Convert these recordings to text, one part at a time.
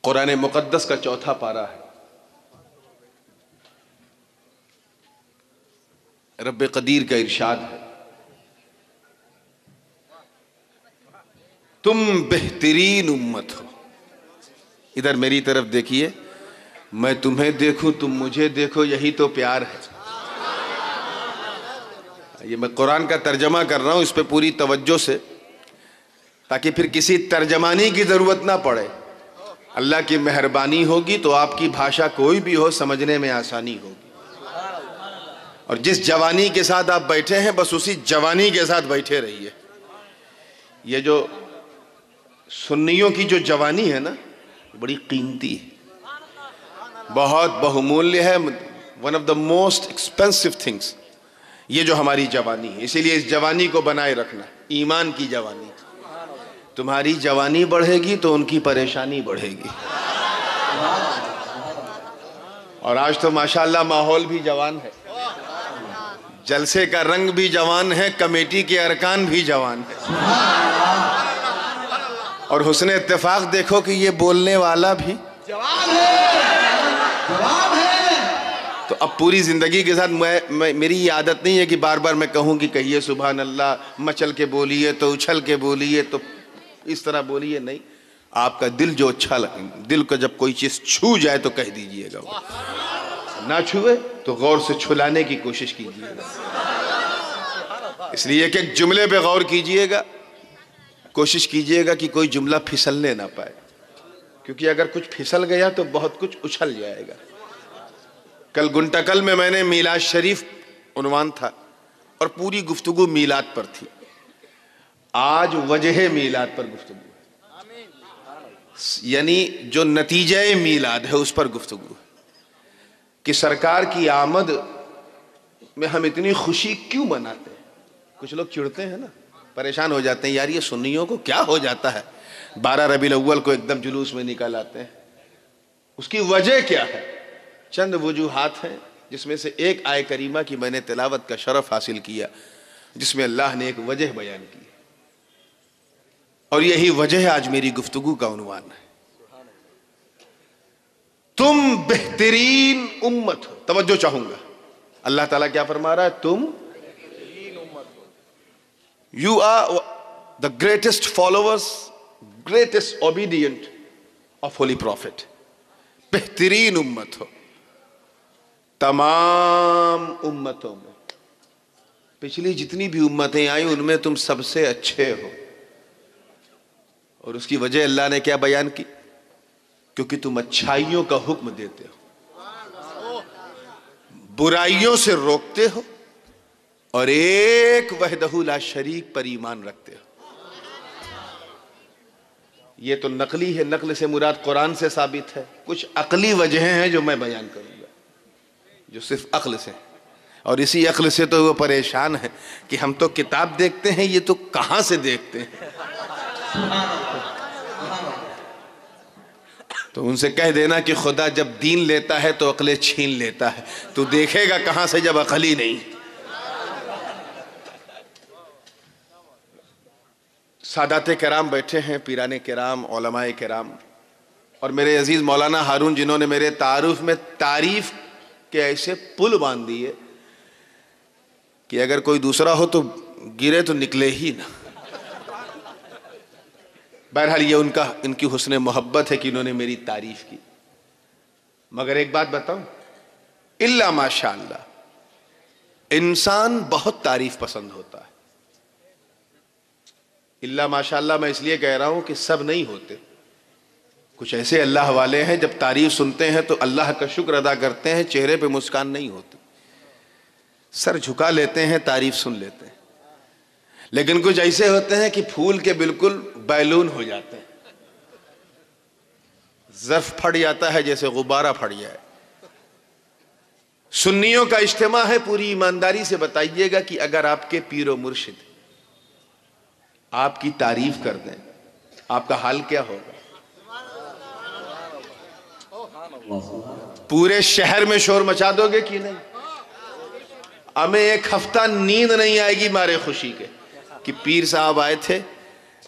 قرآن مقدس کا 4 پارہ ہے. رب قدیر کا ارشاد ہے، تم بہترین امت ہو. ادھر میری طرف دیکھیے، میں تمہیں دیکھوں تم مجھے دیکھو، یہی تو پیار ہے. یہ میں قرآن کا ترجمہ کر رہا ہوں، اس پہ پوری توجہ سے، تاکہ پھر کسی ترجمانی کی ضرورت نہ پڑے. اللہ کی مہربانی ہوگی تو آپ کی بھاشا کوئی بھی ہو سمجھنے میں آسانی ہوگی. اور جس جوانی کے ساتھ آپ بیٹھے ہیں بس اسی جوانی کے ساتھ بیٹھے رہیے. یہ جو سنیوں کی جو جوانی ہے نا، بڑی قیمتی ہے، بہت بہمولیہ ہے. One of the most expensive things یہ جو ہماری جوانی ہے. اسی لیے اس جوانی کو بنائے رکھنا، ایمان کی جوانی. تمہاری جوانی بڑھے گی تو ان کی پریشانی بڑھے گی. اور آج تو ماشاءاللہ ماحول بھی جوان ہے، جلسے کا رنگ بھی جوان ہے، کمیٹی کے ارکان بھی جوان ہے. اور حسن اتفاق دیکھو کہ یہ بولنے والا بھی جوان ہے. تو اب پوری زندگی کے ساتھ میری یہ عادت نہیں ہے کہ بار بار میں کہوں کہ کہیے سبحان اللہ، مچل کے بولیے تو اچھل کے بولیے تو اس طرح بولیے. نہیں، آپ کا دل جو اچھا لگے، دل کو جب کوئی چیز چھو جائے تو کہہ دیجئے گا، نہ چھوئے تو غور سے چھلانے کی کوشش کیجئے گا. اس لیے کہ ایک جملے پہ غور کیجئے گا، کوشش کیجئے گا کہ کوئی جملہ پھسلنے نہ پائے، کیونکہ اگر کچھ پھسل گیا تو بہت کچھ اچھل جائے گا. کل گنٹکل میں نے میلاد شریف عنوان تھا اور پوری گفتگو میلاد پر تھی. آج وجہ میلاد پر گفتگو ہے، یعنی جو نتیجہ میلاد ہے اس پر گفتگو ہے کہ سرکار کی آمد میں ہم اتنی خوشی کیوں مناتے ہیں. کچھ لوگ چڑھتے ہیں نا، پریشان ہو جاتے ہیں، یار یہ سنیوں کو کیا ہو جاتا ہے، 12 ربیع الاول کو ایک دم جلوس میں نکل آتے ہیں. اس کی وجہ کیا ہے؟ چند وجوہات ہیں، جس میں سے ایک آیہ کریمہ کی میں نے تلاوت کا شرف حاصل کیا، جس میں اللہ نے ایک وجہ بیان کی، اور یہی وجہ آج میری گفتگو کا عنوان ہے. تم بہترین امت ہو. توجہ چاہوں گا، اللہ تعالیٰ کیا فرما رہا ہے؟ تم You are the greatest followers, greatest obedient of Holy Prophet. بہترین امت ہو. تمام امتوں میں، پچھلی جتنی بھی امتیں آئیں ان میں تم سب سے اچھے ہو. اور اس کی وجہ اللہ نے کیا بیان کی؟ کیونکہ تم اچھائیوں کا حکم دیتے ہو، برائیوں سے روکتے ہو، اور ایک وحدہ لا شریک پر ایمان رکھتے ہو. یہ تو نقلی ہے، نقل سے مراد قرآن سے ثابت ہے. کچھ عقلی وجہیں ہیں جو میں بیان کروں گا، جو صرف عقل سے، اور اسی عقل سے تو وہ پریشان ہے کہ ہم تو کتاب دیکھتے ہیں، یہ تو کہاں سے دیکھتے ہیں. تو ان سے کہہ دینا کہ خدا جب دین لیتا ہے تو عقلیں چھین لیتا ہے، تو دیکھے گا کہاں سے جب عقل ہی نہیں. سادات کرام بیٹھے ہیں، پیران کرام، علماء کرام، اور میرے عزیز مولانا ہارون جنہوں نے میرے تعارف میں تعریف کے ایسے پل باندھ دیے کہ اگر کوئی دوسرا ہو تو گرے تو نکلے ہی نہ. بہرحال یہ ان کی حسن محبت ہے کہ انہوں نے میری تعریف کی. مگر ایک بات بتاؤں، الا ماشاءاللہ انسان بہت تعریف پسند ہوتا ہے. الا ماشاءاللہ میں اس لیے کہہ رہا ہوں کہ سب نہیں ہوتے. کچھ ایسے اللہ والے ہیں جب تعریف سنتے ہیں تو اللہ کا شکر ادا کرتے ہیں، چہرے پہ مسکان نہیں ہوتی، سر جھکا لیتے ہیں، تعریف سن لیتے ہیں. لیکن کچھ ایسے ہوتے ہیں کہ پھول کے بالکل بیلون ہو جاتے ہیں، ظرف پھٹ جاتا ہے جیسے غبارہ پھٹ جائے. سنیوں کا اجتماع ہے، پوری ایمانداری سے بتائیے گا کہ اگر آپ کے پیر و مرشد آپ کی تعریف کر دیں آپ کا حال کیا ہوگا؟ پورے شہر میں شور مچا دو گے کہ نہیں؟ ہمیں ایک ہفتہ نیند نہیں آئے گی مارے خوشی کے کہ پیر صاحب آئے تھے،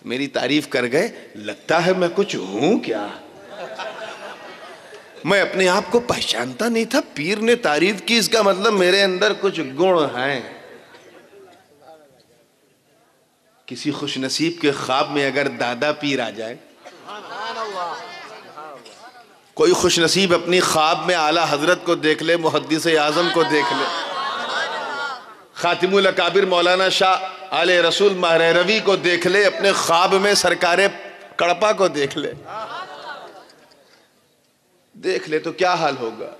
میری تعریف کر گئے، لگتا ہے میں کچھ ہوں کیا. میں اپنے آپ کو پہچانتا نہیں تھا. پیر نے تعریف کی، اس کا مطلب میرے اندر کچھ گن ہیں. کسی خوش نصیب کے خواب میں اگر دادا پیر آ جائے، کوئی خوش نصیب اپنی خواب میں اعلیٰ حضرت کو دیکھ لے، محدث اعظم کو دیکھ لے، خاتم الاکابر مولانا شاہ آل رسول مہروی کو دیکھ لے، اپنے خواب میں سرکار کڑپا کو دیکھ لے تو کیا حال ہوگا؟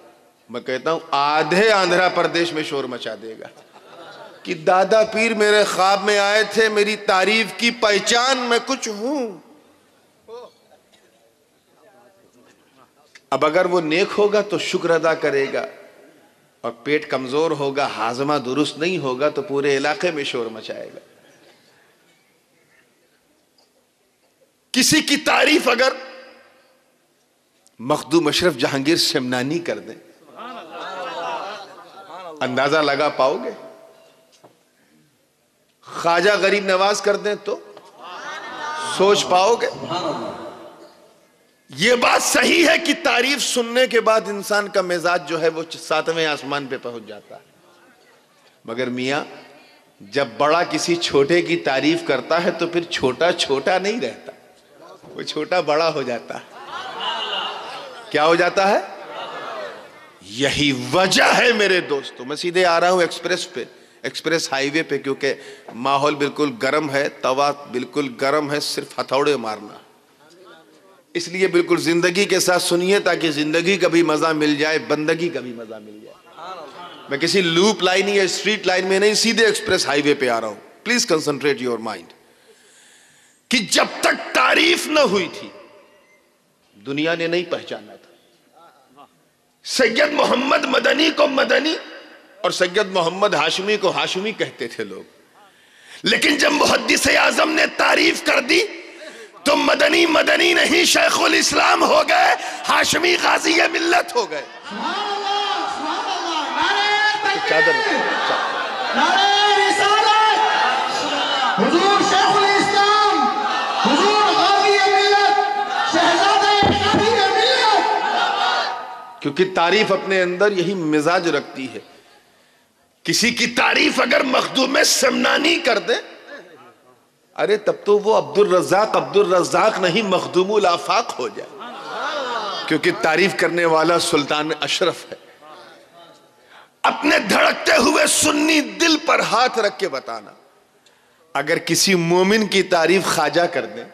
میں کہتا ہوں آدھے آندھرا پردیش میں شور مچا دے گا کہ دادا پیر میرے خواب میں آئے تھے، میری تعریف کی، پہچان میں کچھ ہوں. اب اگر وہ نیک ہوگا تو شکر ادا کرے گا، اور پیٹ کمزور ہوگا، ہاضمہ درست نہیں ہوگا تو پورے علاقے میں شور مچائے گا. کسی کی تعریف اگر مخدوم اشرف جہانگیر شمنانی کر دیں، اندازہ لگا پاؤ گے؟ خواجہ غریب نواز کر دیں تو سوچ پاؤ گے؟ یہ بات صحیح ہے کہ تعریف سننے کے بعد انسان کا مزاج جو ہے وہ 7ویں آسمان پہ پہنچ جاتا ہے. مگر میاں جب بڑا کسی چھوٹے کی تعریف کرتا ہے تو پھر چھوٹا چھوٹا نہیں رہتا، وہ چھوٹا بڑا ہو جاتا ہے. کیا ہو جاتا ہے؟ یہی وجہ ہے میرے دوستو. میں سیدھے آ رہا ہوں ایکسپریس ہائی وے پہ، کیونکہ ماحول بالکل گرم ہے، توا بالکل گرم ہے، صرف ہتھوڑے مارنا. اس لیے بالکل زندگی کے ساتھ سنیے تاکہ زندگی کا بھی مزہ مل جائے، بندگی کا بھی مزہ مل جائے. میں کسی لوپ لائن یا اسٹریٹ لائن میں نہیں، سیدھے ایکسپریس ہائی وے پہ آ رہا ہوں. Please concentrate your mind. کہ جب تک تعریف نہ ہوئی تھی دنیا نے نہیں پہچانا تھا. سید محمد مدنی کو مدنی اور سید محمد ہاشمی کو ہاشمی کہتے تھے لوگ. لیکن جب محدث اعظم نے تعریف کر دی تو مدنی مدنی نہیں، شیخ الاسلام ہو گئے، ہاشمی غازی ملت ہو گئے. چادر نعرہ رسالت، حضور شیخ الاسلام، حضور غازی ملت، شہزادہ غازی ملت. کیونکہ تعریف اپنے اندر یہی مزاج رکھتی ہے. کسی کی تعریف اگر مخدوم سمنانی کر دے، ارے تب تو وہ عبد الرزاق نہیں، مخدوم الآفاق ہو جائے. کیونکہ تعریف کرنے والا سلطان اشرف ہے. اپنے دھڑکتے ہوئے سنی دل پر ہاتھ رکھ کے بتانا، اگر کسی مومن کی تعریف خواجہ کر دیں،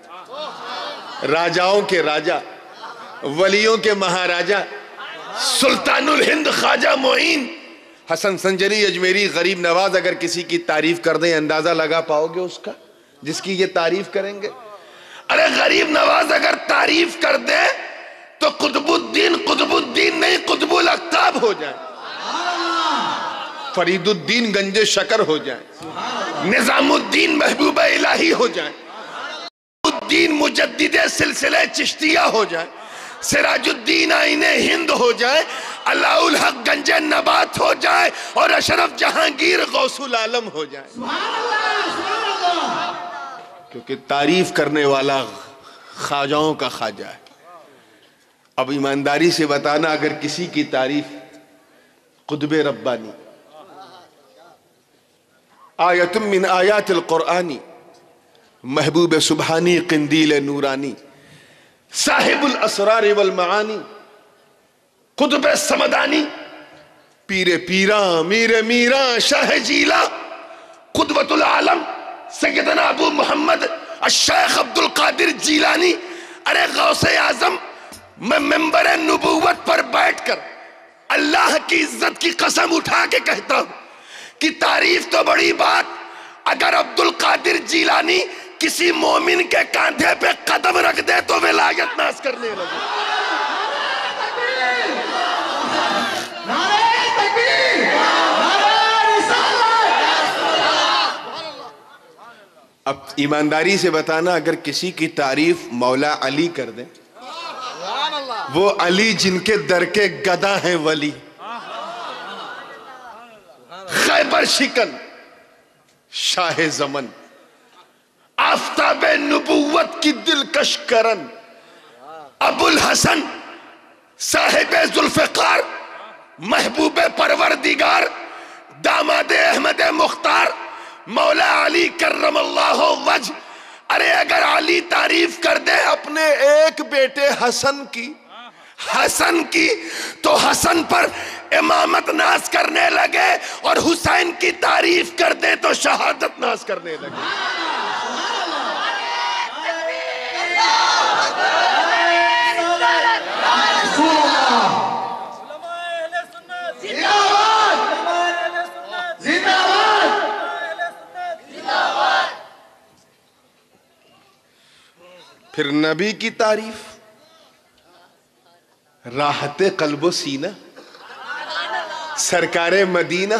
راجاؤں کے راجا، ولیوں کے مہاراجا، سلطان الہند خواجہ معین، حسن سنجری اجمیری، غریب نواز اگر کسی کی تعریف کر دیں، اندازہ لگا پاؤ گے اس کا جس کی یہ تعریف کریں گے؟ ارے غریب نواز اگر تعریف کر دے تو قطب الدین نہیں، قطب الاقطاب ہو جائیں، فرید الدین گنج شکر ہو جائیں، نظام الدین محبوب الہی ہو جائیں، الدین مجدد سلسلہ چشتیہ ہو جائیں، سراج الدین آئین ہند ہو جائے، علاء الحق گنج نبات ہو جائے، اور اشرف جہانگیر غوث العالم ہو جائے. کیونکہ تعریف کرنے والا خواجاؤں کا خواجہ ہے. اب ایمانداری سے بتانا، اگر کسی کی تعریف قطب ربانی، آیت من آیات القرآنی، محبوب سبحانی، قندیل نورانی، صاحب الاسرار والمعانی، قطب سمدانی، پیر پیراں، میر میراں، شاہ جیلا، قدوۃ العالم سیدنا ابو محمد الشیخ عبد القادر جیلانی. ارے غوث اعظم، میں ممبر نبوت پر بیٹھ کر اللہ کی عزت کی قسم اٹھا کے کہتا ہوں کہ تعریف تو بڑی بات، اگر عبد القادر جیلانی کسی مومن کے کاندھے پہ قدم رکھ دے تو ولایت ناز کرنے لگے. اب ایمانداری سے بتانا، اگر کسی کی تعریف مولا علی کر دیں، وہ علی جن کے در کے گدا ہیں ولی، خیبر شکن، شاہ زمن، آفتاب نبوت کی دلکش کرن، ابو الحسن صاحب ذوالفقار، محبوب پروردگار، داماد احمد مختار، مولا علی کرم اللہ وجہ. ارے اگر علی تعریف کر دے اپنے ایک بیٹے حسن کی تو حسن پر امامت ناز کرنے لگے، اور حسین کی تعریف کر دے تو شہادت ناز کرنے لگے. پھر نبی کی تعریف، راحت قلب و سینہ، سرکار مدینہ،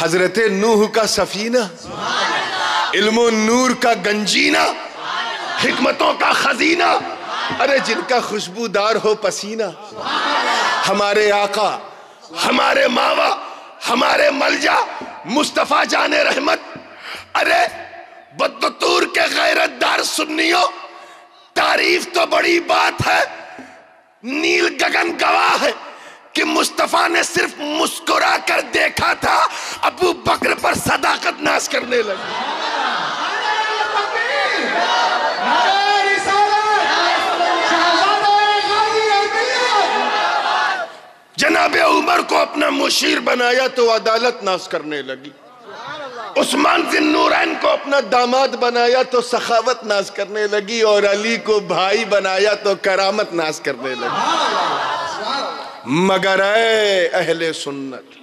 حضرت نوح کا سفینہ، علم و نور کا گنجینہ، حکمتوں کا خزینہ، ارے جن کا خوشبودار ہو پسینہ. ہمارے آقا، ہمارے ماوا، ہمارے ملجا، مصطفیٰ جان رحمت. ارے بدطور کے غیرت دار سنیوں، تعریف تو بڑی بات ہے، نیل گگن گواہ ہے کہ مصطفیٰ نے صرف مسکرا کر دیکھا تھا، ابو بکر پر صداقت ناز کرنے لگے. جناب عمر کو اپنا مشیر بنایا تو عدالت ناز کرنے لگی. عثمان ذی النورین کو اپنا داماد بنایا تو سخاوت ناز کرنے لگی، اور علی کو بھائی بنایا تو کرامت ناز کرنے لگی. مگر اے اہل سنت،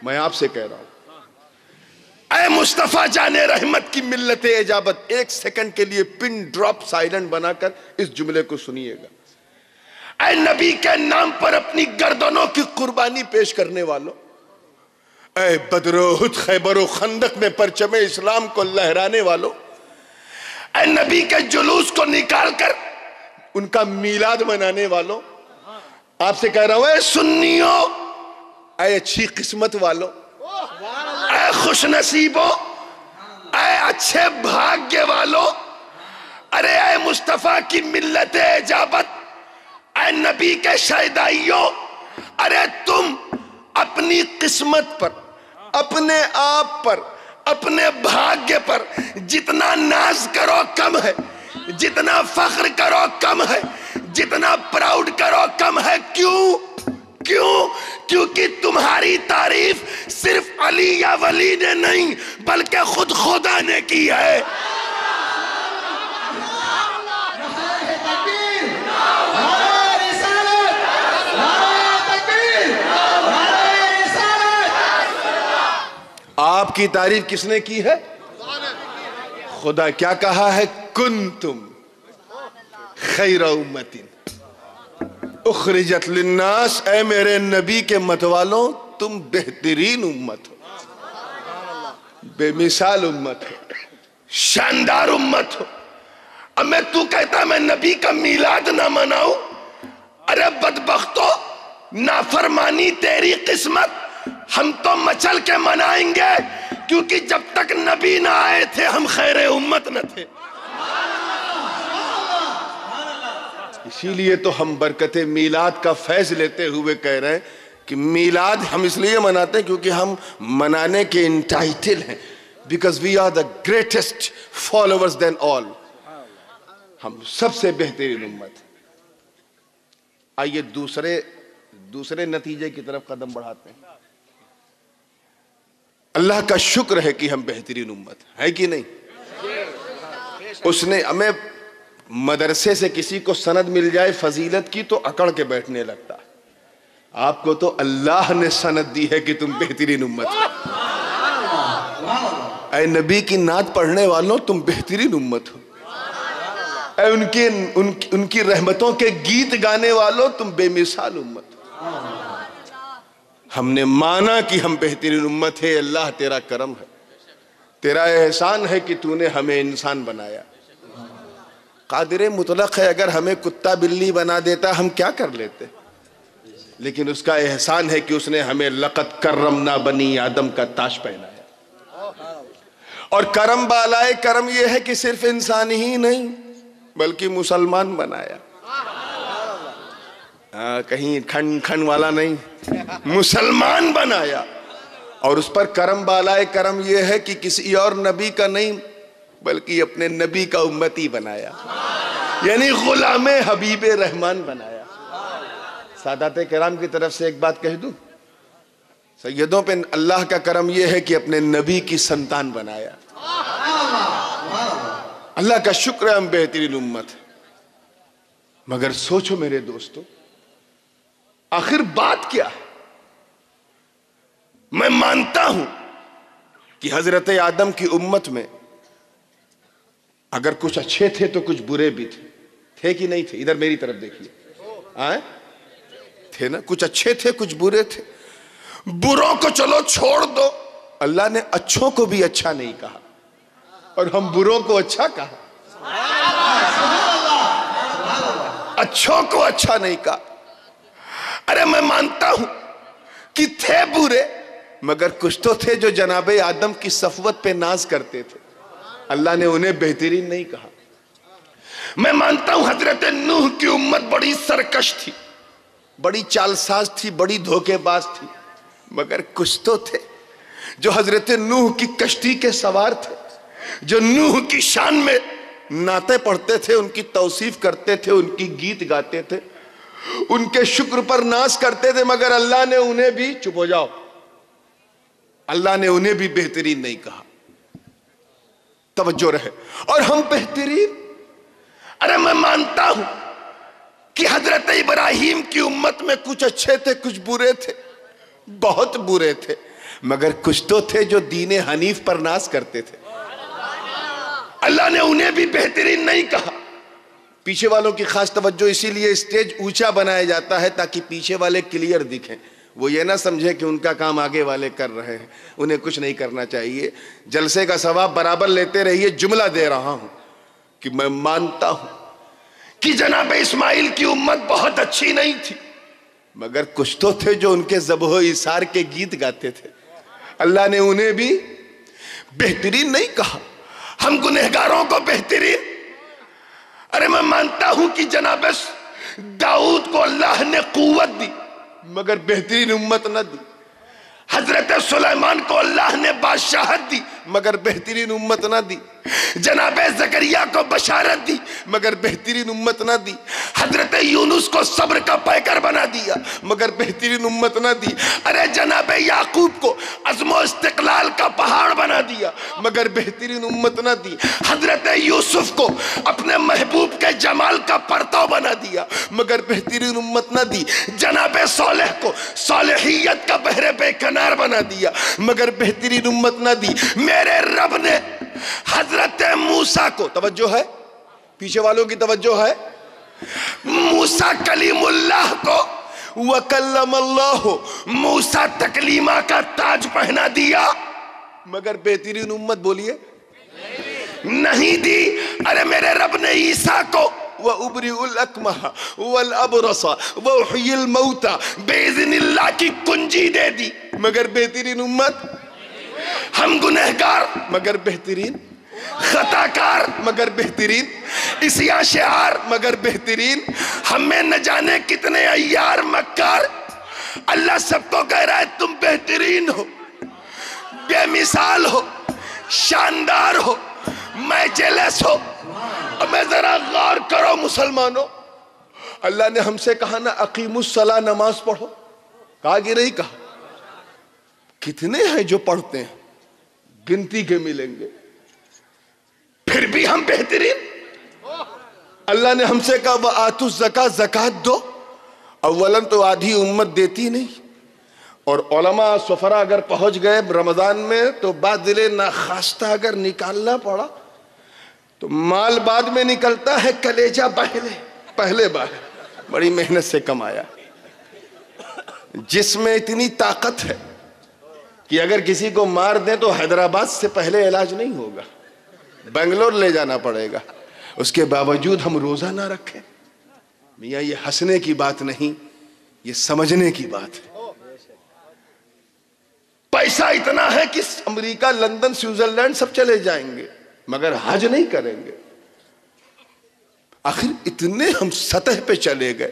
میں آپ سے کہہ رہا ہوں، اے مصطفیٰ جان رحمت کی ملت اجابت، ایک سیکنڈ کے لیے پن ڈراپ سائلنٹ بنا کر اس جملے کو سنیے گا. اے نبی کے نام پر اپنی گردنوں کی قربانی پیش کرنے والوں، اے بدر و احد، خیبر و خندق میں پرچم اسلام کو لہرانے والوں، اے نبی کے جلوس کو نکال کر ان کا میلاد منانے والوں، آپ سے کہہ رہا ہوں اے سنیوں، اے اچھی قسمت والوں، اے خوش نصیبوں، اے اچھے بھاگے والوں، ارے اے مصطفیٰ کی ملت اجابت، اے نبی کے شہدائیوں، ارے تم اپنی قسمت پر، اپنے آپ پر، اپنے بھاگے پر جتنا ناز کرو کم ہے، جتنا فخر کرو کم ہے، جتنا پراؤڈ کرو کم ہے. کیونکہ تمہاری تعریف صرف علی یا ولی نے نہیں بلکہ خود خدا نے کی ہے. آپ کی تعریف کس نے کی ہے؟ خدا. کیا کہا ہے؟ کنتم خیر امت اخرجت للناس، اے میرے نبی کے مت والوں تم بہترین امت ہو، بے مثال امت ہو، شاندار امت ہو. اب تو کہتا میں نبی کا میلاد نہ مناؤں؟ ارے بدبختو، نافرمانی تیری قسمت، ہم تو مچل کے منائیں گے، کیونکہ جب تک نبی نہ آئے تھے ہم خیر امت نہ تھے. اسی لیے تو ہم برکت میلاد کا فیض لیتے ہوئے کہہ رہے ہیں کہ میلاد ہم اس لیے مناتے ہیں کیونکہ ہم منانے کے انٹائٹل ہیں، because we are the greatest followers than all. ہم سب سے بہترین امت. آئیے دوسرے نتیجے کی طرف قدم بڑھاتے ہیں. اللہ کا شکر ہے کہ ہم بہترین امت ہے کہ نہیں. اس نے ہمیں مدرسے سے کسی کو سند مل جائے فضیلت کی تو اکڑ کے بیٹھنے لگتا. آپ کو تو اللہ نے سند دی ہے کہ تم بہترین امت ہو. اے نبی کی نعت پڑھنے والوں تم بہترین امت ہو. اے ان کی رحمتوں کے گیت گانے والوں تم بے مثال امت ہو. ہم نے مانا کہ ہم بہترین امت ہے. اللہ تیرا کرم ہے، تیرا احسان ہے کہ تو نے ہمیں انسان بنایا. قادر مطلق ہے، اگر ہمیں کتا بلی بنا دیتا ہم کیا کر لیتے، لیکن اس کا احسان ہے کہ اس نے ہمیں لقد کرمنا بنی آدم کا تاج پہنایا. اور کرم بالائے کرم یہ ہے کہ صرف انسان ہی نہیں بلکہ مسلمان بنایا. کہیں کھن کھن والا نہیں، مسلمان بنایا. اور اس پر کرم بالائے کرم یہ ہے کہ کسی اور نبی کا نہیں بلکہ اپنے نبی کا امتی بنایا، یعنی غلام حبیب رحمان بنایا. سادات کرام کی طرف سے ایک بات کہہ دوں، سیدوں پہ اللہ کا کرم یہ ہے کہ اپنے نبی کی سنتان بنایا. اللہ کا شکر ہے ہم بہترین امت ہے. مگر سوچو میرے دوستو، آخر بات کیا ہے؟ میں مانتا ہوں کہ حضرت آدم کی امت میں اگر کچھ اچھے تھے تو کچھ برے بھی تھے کہ نہیں تھے؟ ادھر میری طرف دیکھیے، تھے نا؟ کچھ اچھے تھے کچھ برے تھے. بروں کو چلو چھوڑ دو، اللہ نے اچھوں کو بھی اچھا نہیں کہا اور ہم بروں کو اچھا کہا، اچھوں کو اچھا نہیں کہا. ارے میں مانتا ہوں کہ تھے برے، مگر کچھ تو تھے جو جناب آدم کی صفوت پہ ناز کرتے تھے، اللہ نے انہیں بہترین نہیں کہا. میں مانتا ہوں حضرت نوح کی امت بڑی سرکش تھی، بڑی چالساز تھی، بڑی دھوکے باز تھی، مگر کچھ تو تھے جو حضرت نوح کی کشتی کے سوار تھے، جو نوح کی شان میں نعتیں پڑھتے تھے، ان کی توصیف کرتے تھے، ان کی گیت گاتے تھے، ان کے شکر پر ناز کرتے تھے، مگر اللہ نے انہیں بھی، چپ ہو جاؤ، اللہ نے انہیں بھی بہترین نہیں کہا. توجہ رہے. اور ہم بہترین، ارے میں مانتا ہوں کہ حضرت ابراہیم کی امت میں کچھ اچھے تھے کچھ برے تھے، بہت برے تھے، مگر کچھ تو تھے جو دین حنیف پر ناز کرتے تھے، اللہ نے انہیں بھی بہترین نہیں کہا. پیچھے والوں کی خاص توجہ، اسی لیے اسٹیج اونچا بنایا جاتا ہے تاکہ پیچھے والے کلیئر دکھیں، وہ یہ نہ سمجھے کہ ان کا کام آگے والے کر رہے ہیں، انہیں کچھ نہیں کرنا چاہیے. جلسے کا ثواب برابر لیتے رہیے. جملہ دے رہا ہوں کہ میں مانتا ہوں کہ جناب اسماعیل کی امت بہت اچھی نہیں تھی، مگر کچھ تو تھے جو ان کے ذبح و ایثار کے گیت گاتے تھے، اللہ نے انہیں بھی بہترین نہیں کہا. ہم گنہگاروں کو بہترین، ارے میں مانتا ہوں کہ جناب داؤد کو اللہ نے قوت دی مگر بہترین امت نہ دی. حضرت سلیمان کو اللہ نے بادشاہت دی مگر بہترین امت نہ دی. جناب زکریا کو بشارت دی مگر بہترین امت نہ دی. حضرت یونس کو صبر کا پیکر بنا دیا مگر بہترین امت نہ دی. ارے جناب یعقوب کو عزم و استقلال کا پہاڑ بنا دیا مگر بہترین امت نہ دی. حضرت یوسف کو اپنے محبوب کے جمال کا پرتو بنا دیا مگر بہترین امت نہ دی. جناب صالح کو صالحیت کا بحر بے کنار بنا دیا مگر بہترین امت نہ دی. میرے رب نے حضرت موسیٰ کو، توجہ ہے پیچھے والوں کی توجہ ہے، موسیٰ کلیم اللہ کو وَكَلَّمَ اللَّهُ موسیٰ تکلیمہ کا تاج پہنا دیا مگر بہترین امت بولیے نہیں دی. ارے میرے رب نے عیسیٰ کو وَأُبْرِئُ الْأَكْمَحَ وَالْأَبْرَصَ وَأُحْيِي الْمَوْتَى بِإِذْنِ اللہ کی کنجی دے دی مگر بہترین امت. ہم گنہگار مگر بہترین، خطاکار مگر بہترین، اسیاں شعار مگر بہترین، ہمیں نہ جانے کتنے عیار مکار. اللہ سب کو کہہ رہا ہے تم بہترین ہو، بے مثال ہو، شاندار ہو، میں جیلس ہو. اب میں ذرا غور کرو مسلمانوں، اللہ نے ہم سے کہا نا اقیم الصلاۃ، نماز پڑھو، کہا کہ نہیں کہا؟ کتنے ہیں جو پڑھتے ہیں؟ گنتی کے ملیں گے. پھر بھی ہم بہترین. اللہ نے ہم سے کہا وَآتُوا الزَّكَاةَ، زکوٰۃ دو. اولاً تو آدھی امت دیتی نہیں، اور علماء سفرا اگر پہنچ گئے رمضان میں تو بعد دل ناخواستہ اگر نکالنا پڑا تو مال بعد میں نکلتا ہے، کلیجہ پہلے باہر. بڑی محنت سے کمایا، جس میں اتنی طاقت ہے کہ اگر کسی کو مار دیں تو حیدرآباد سے پہلے علاج نہیں ہوگا، بنگلور لے جانا پڑے گا. اس کے باوجود ہم روزہ نہ رکھیں. میاں یہ ہنسنے کی بات نہیں، یہ سمجھنے کی بات ہے. پیسہ اتنا ہے کہ امریکہ، لندن، سوئٹزرلینڈ سب چلے جائیں گے مگر حج نہیں کریں گے. آخر اتنے ہم سطح پہ چلے گئے.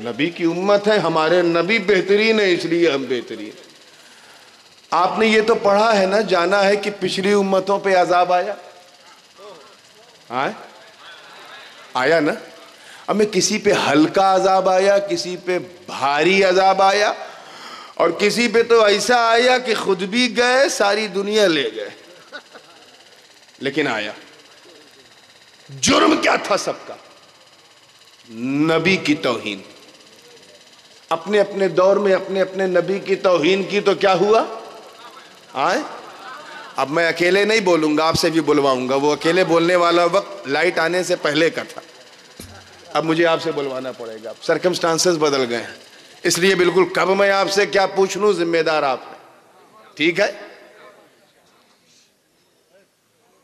نبی کی امت ہے, ہمارے نبی بہترین ہے اس لیے ہم بہترین. آپ نے یہ تو پڑھا ہے نا, جانا ہے کہ پچھلی امتوں پہ عذاب آیا, آیا نا. اب میں کسی پہ ہلکا عذاب آیا, کسی پہ بھاری عذاب آیا, اور کسی پہ تو ایسا آیا کہ خود بھی گئے, ساری دنیا لے گئے, لیکن آیا. جرم کیا تھا سب کا؟ نبی کی توہین. اپنے اپنے دور میں اپنے اپنے نبی کی توہین کی تو کیا ہوا؟ اب میں اکیلے نہیں بولوں گا, آپ سے بھی بلواؤں گا. وہ اکیلے بولنے والا وقت لائٹ آنے سے پہلے کا تھا, اب مجھے آپ سے بلوانا پڑے گا. سرکمسٹانسز بدل گئے ہیں, اس لیے بالکل کب میں آپ سے کیا پوچھ لوں, ذمہ دار آپ ہیں. ٹھیک ہے.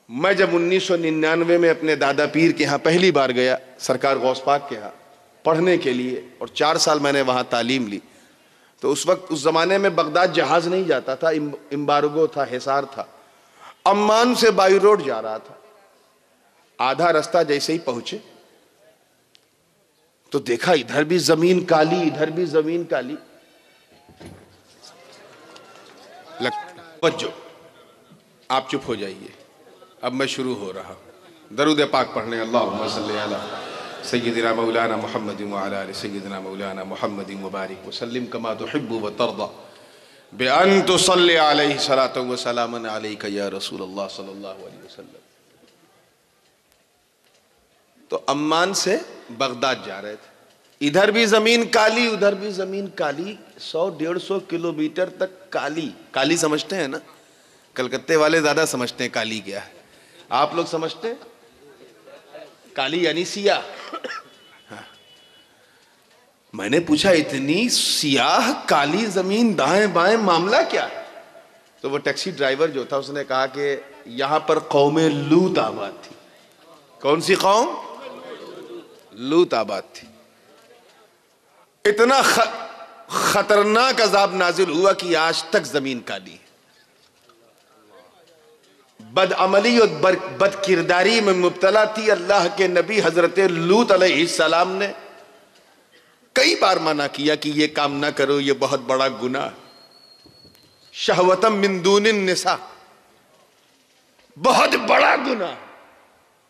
میں جب 1999 میں اپنے دادا پیر کے ہاں پہلی بار گیا, سرکار غوث پاک کے ہاں پڑھنے کے لیے, اور 4 سال میں نے وہاں تعلیم لی, تو اس وقت اس زمانے میں بغداد جہاز نہیں جاتا تھا, امبارگو تھا, حصار تھا. عمان سے بائی روڈ جا رہا تھا. آدھا رستہ جیسے ہی پہنچے تو دیکھا ادھر بھی زمین کالی, ادھر بھی زمین کالی. توجہ, آپ چپ ہو جائیے, اب میں شروع ہو رہا. درود پاک پڑھنے. اللہم صلی علی سیدنا مولانا محمد وعلی آل سیدنا مولانا محمد مبارک وسلم کما تحب و ترضى بأن تصلی علیہ صلاۃ و سلام علیک یا رسول اللہ صلی اللہ علیہ وسلم. تو عمان سے بغداد جا رہے تھے, ادھر بھی زمین کالی, ادھر بھی زمین کالی, 100-150 کلومیٹر تک کالی. کالی سمجھتے ہیں نا, کلکتے والے زیادہ سمجھتے ہیں کالی کیا ہے. آپ لوگ سمجھتے ہیں کالی یعنی سیاہ. میں نے پوچھا اتنی سیاہ کالی زمین دائیں بائیں معاملہ کیا ہے؟ تو وہ ٹیکسی ڈرائیور جو تھا اس نے کہا کہ یہاں پر قوم لوط آباد تھی. کون سی قوم؟ لوط آباد تھی. اتنا خطرناک عذاب نازل ہوا کہ آج تک زمین کالی ہے. بد عملی اور بد کرداری میں مبتلا تھی. اللہ کے نبی حضرت لوط علیہ السلام نے کئی بار منع کیا کہ یہ کام نہ کرو, یہ بہت بڑا گناہ. شہوتم من دون النساء, بہت بڑا گناہ.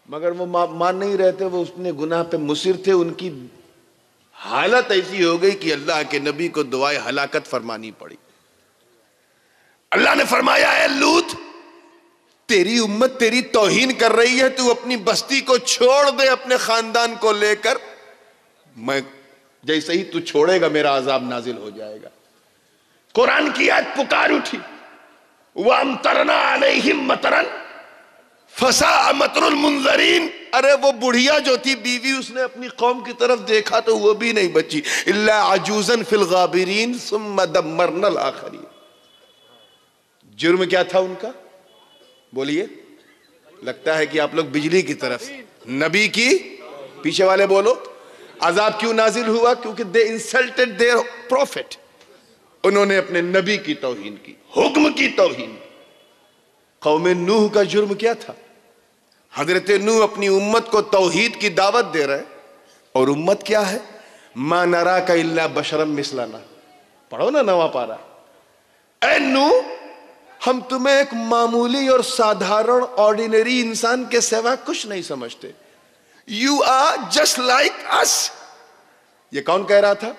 مگر وہ مان نہیں رہتے, وہ اس نے گناہ پہ مصر تھے. ان کی حالت ایسی ہو گئی کہ اللہ کے نبی کو دعائے ہلاکت فرمانی پڑی. اللہ نے فرمایا اے لوط, تیری امت تیری توہین کر رہی ہے, تو اپنی بستی کو چھوڑ دے, اپنے خاندان کو لے کر. میں جیسے ہی تو چھوڑے گا میرا عذاب نازل ہو جائے گا. قرآن کی آیت پکار اٹھی, وَأَمْطَرْنَا عَلَيْهِمْ مَطَرًا فَسَاءَ مَطْرُ الْمُنذَرِينَ. ارے وہ بڑھیا جو تھی بیوی, اس نے اپنی قوم کی طرف دیکھا تو وہ بھی نہیں بچی. إِلَّا عَجُوزًا فِي الْغَابِرِينَ ثُمَّ دَمَّرْنَا الْآخَرِينَ. جرم کیا تھا ان کا؟ بولیے. لگتا ہے کہ آپ لوگ بجلی کی طرف, نبی کی پیچھے والے بولو. عذاب کیوں نازل ہوا؟ کیونکہ they insulted their prophet. انہوں نے اپنے نبی کی توہین کی, حکم کی توہین. قوم نوح کا جرم کیا تھا؟ حضرت نوح اپنی امت کو توحید کی دعوت دے رہے, اور امت کیا ہے؟ ما نراک الا بشرا مثلنا. پڑھو نا 9واں پارہ. اے نوح, ہم تمہیں ایک معمولی اور سادھارن آرڈینری انسان کے سوا کچھ نہیں سمجھتے. You are just like us. یہ کون کہہ رہا تھا؟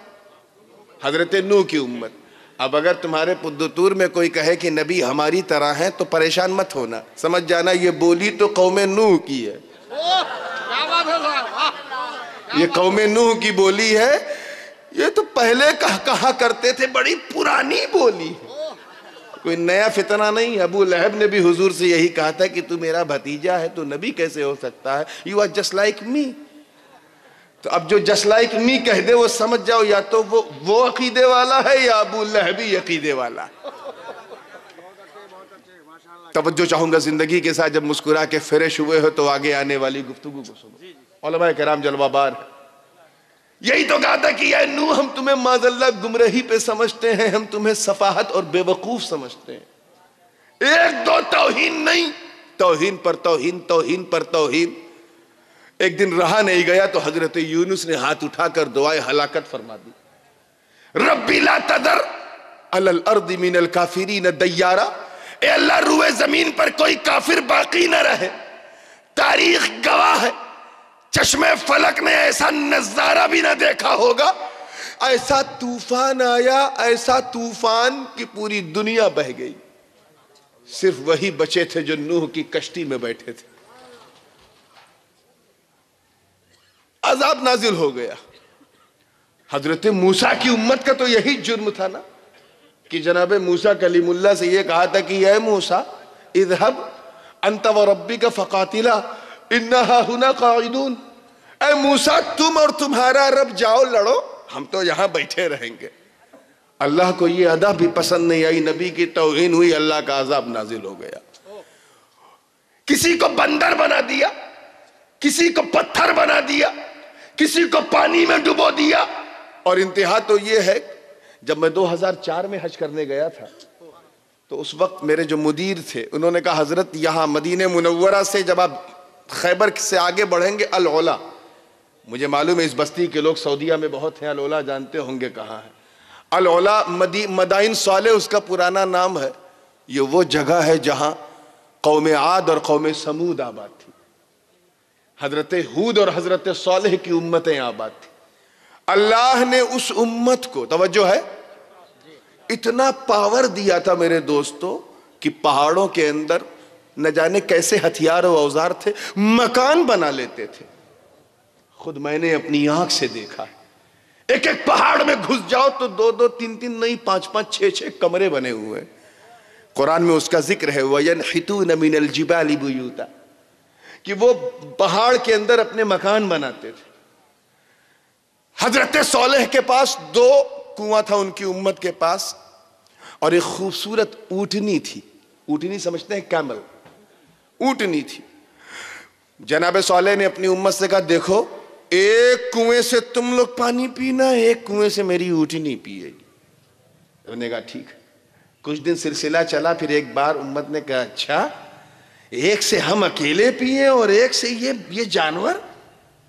حضرت نوح کی امت. اب اگر تمہارے پدتور میں کوئی کہے کہ نبی ہماری طرح ہیں تو پریشان مت ہونا, سمجھ جانا یہ بولی تو قوم نوح کی ہے. یہ قوم نوح کی بولی ہے, یہ تو پہلے کہا کرتے تھے, بڑی پرانی بولی ہے, کوئی نیا فتنہ نہیں. ابو لہب نے بھی حضور سے یہی کہا تھا کہ تو میرا بھتیجا ہے, تو نبی کیسے ہو سکتا ہے؟ You are just like me. تو اب جو just like me کہہ دے وہ سمجھ جاؤ یا تو وہ عقیدے والا ہے یا ابو لہبی عقیدے والا. توجہ چاہوں گا زندگی کے ساتھ جب مسکرا کے فریش ہوئے ہو تو آگے آنے والی گفتگو کو سنو. علماء کرام جلوہ بار یہی تو کہا تھا کہ اے نوح, ہم تمہیں معاذ اللہ گمراہی پہ سمجھتے ہیں, ہم تمہیں سفاہت اور بے وقوف سمجھتے ہیں. ایک دو توہین نہیں, توہین پر توہین, توہین پر توہین. ایک دن رہا نہیں گیا تو حضرت یونس نے ہاتھ اٹھا کر دعائے ہلاکت فرما دی. ربی لا تذر علی الارض من الکافرین دیارا، اے اللہ روئے زمین پر کوئی کافر باقی نہ رہے. تاریخ گواہ ہے، چشم فلک نے ایسا نظارہ بھی نہ دیکھا ہوگا. ایسا طوفان آیا، ایسا طوفان کہ پوری دنیا بہہ گئی. صرف وہی بچے تھے جو نوح کی کشتی میں بیٹھے تھے. عذاب نازل ہو گیا. حضرت موسیٰ کی امت کا تو یہی جرم تھا نا کہ جناب موسیٰ کلیم اللہ سے یہ کہا تھا کہ اے موسیٰ اذهب انت وربک فقاتلا انا ہاہنا قاعدون. اے موسیٰ تم اور تمہارا رب جاؤ لڑو، ہم تو یہاں بیٹھے رہیں گے. اللہ کو یہ ادا بھی پسند نہیں آئی، نبی کی توہین ہوئی، اللہ کا عذاب نازل ہو گیا. کسی کو بندر بنا دیا، کسی کو پتھر بنا دیا، کسی کو پانی میں ڈبو دیا. اور انتہا تو یہ ہے، جب میں 2004 میں حج کرنے گیا تھا تو اس وقت میرے جو مدیر تھے انہوں نے کہا حضرت یہاں مدینہ منورہ سے جب آپ خیبر سے آگے بڑھیں گے العلا، مجھے معلوم ہے اس بستی کے لوگ سعودیہ میں بہت ہیں، العلا جانتے ہوں گے کہاں ہے. العلا مدائن صالح اس کا پرانا نام ہے. یہ وہ جگہ ہے جہاں قوم عاد اور قوم سمود آباد تھی. حضرت ہود اور حضرت صالح کی امتیں آباد تھی. اللہ نے اس امت کو، توجہ ہے، اتنا پاور دیا تھا میرے دوستو کہ پہاڑوں کے اندر نہ جانے کیسے ہتھیار و اوزار تھے، مکان بنا لیتے تھے. خود میں نے اپنی آنکھ سے دیکھا ہے. ایک ایک پہاڑ میں گھس جاؤ تو 2-2 3-3 نہیں 5-5 6-6 کمرے بنے ہوئے. قرآن میں اس کا ذکر ہے وَيَنْحِتُونَ مِنَ الْجِبَالِ بُيُوتًا، کہ وہ پہاڑ کے اندر اپنے مکان بناتے تھے. حضرت صالح کے پاس 2 کنواں تھا ان کی امت کے پاس، اور ایک خوبصورت اونٹنی تھی. اونٹنی سمجھتے ہیں؟ کیمل، اونٹنی تھی. جناب صالح نے اپنی امت سے کہا دیکھو ایک کنویں سے تم لوگ پانی پینا، ایک کنویں سے میری اونٹنی پیے گی. انہوں نے کہا ٹھیک. کچھ دن سلسلہ چلا، پھر ایک بار امت نے کہا اچھا ایک سے ہم اکیلے پیئے اور ایک سے یہ جانور،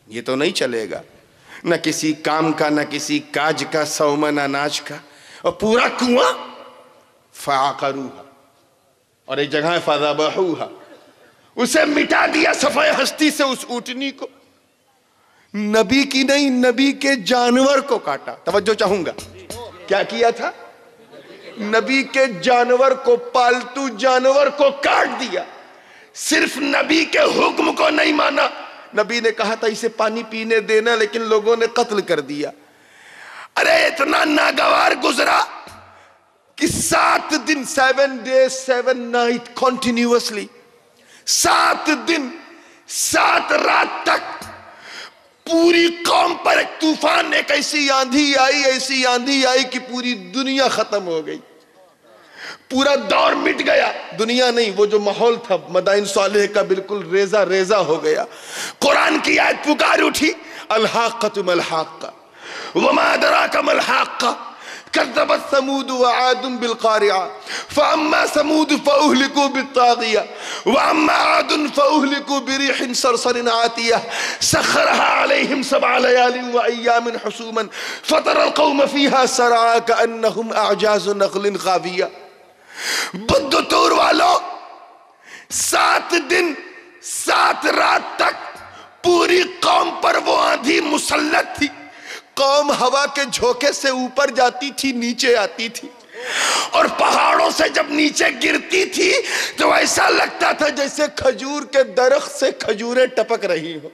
یہ تو نہیں چلے گا. نہ کسی کام کا، نہ کسی کاج کا، سومن اناج کا، اور پورا کنواں. فعقروها، اور ایک جگہ فذبحوها، اسے مٹا دیا صفحہ ہستی سے اس اونٹنی کو. نبی کی نہیں، نبی کے جانور کو کاٹا. توجہ چاہوں گا، کیا کیا تھا؟ نبی کے جانور کو، پالتو جانور کو کاٹ دیا. صرف نبی کے حکم کو نہیں مانا. نبی نے کہا تھا اسے پانی پینے دینا، لیکن لوگوں نے قتل کر دیا. ارے اتنا ناگوار گزرا کہ 7 دن 7 days 7 nights continuously، 7 دن 7 رات تک پوری قوم پر ایک طوفان، ایک ایسی آندھی آئی کہ پوری دنیا ختم ہو گئی. پورا دور مٹ گیا. دنیا نہیں، وہ جو ماحول تھا مدائن صالح کا بالکل ریزہ ریزہ ہو گیا. قرآن کی آیت پکار اٹھی الحاقۃ ما الحاقۃ وما ادراک ما الحاقۃ كذبت ثمود وعاد بالقارعة فأما ثمود فأهلكوا بالطاغية وأما عاد فأهلكوا بريح صرصر عاتية سخرها عليهم 7 ليال وأيام حسوما فترى القوم فيها سرعى كأنهم أعجاز نخل خاوية. بدھ تور والو 7 دن 7 رات تک پوری قوم پر وہ آندھی مسلط تھی. قوم ہوا کے جھوکے سے اوپر جاتی تھی، نیچے آتی تھی، اور پہاڑوں سے جب نیچے گرتی تھی تو ایسا لگتا تھا جیسے کھجور کے درخت سے کھجوریں ٹپک رہی ہو.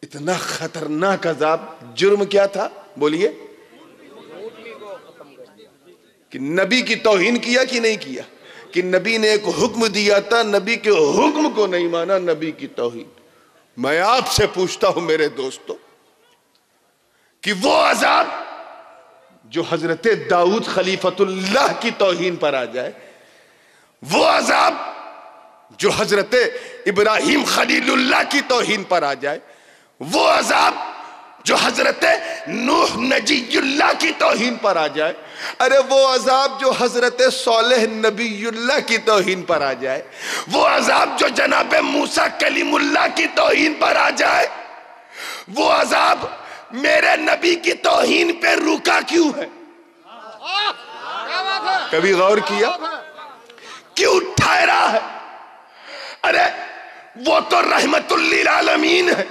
اتنا خطرناک عذاب. جرم کیا تھا بولیے؟ کہ نبی کی توہین کیا کہ نہیں کیا؟ کہ نبی نے ایک حکم دیا تھا، نبی کے حکم کو نہیں مانا، نبی کی توہین. میں آپ سے پوچھتا ہوں میرے دوستو کہ وہ عذاب جو حضرت داؤد خلیفۃ اللہ کی توہین پر آ جائے، وہ عذاب جو حضرت ابراہیم خلیل اللہ کی توہین پر آ جائے، وہ عذاب جو حضرت نوح نجی اللہ کی توہین پر آ جائے، ارے وہ عذاب جو حضرت صالح نبی اللہ کی توہین پر آ جائے، وہ عذاب جو جناب موسیٰ کلیم اللہ کی توہین پر آ جائے، وہ عذاب میرے نبی کی توہین پہ رکا کیوں ہے؟ کبھی غور کیا کیوں ٹھہرا ہے؟ ارے وہ تو رحمت للعالمین ہے،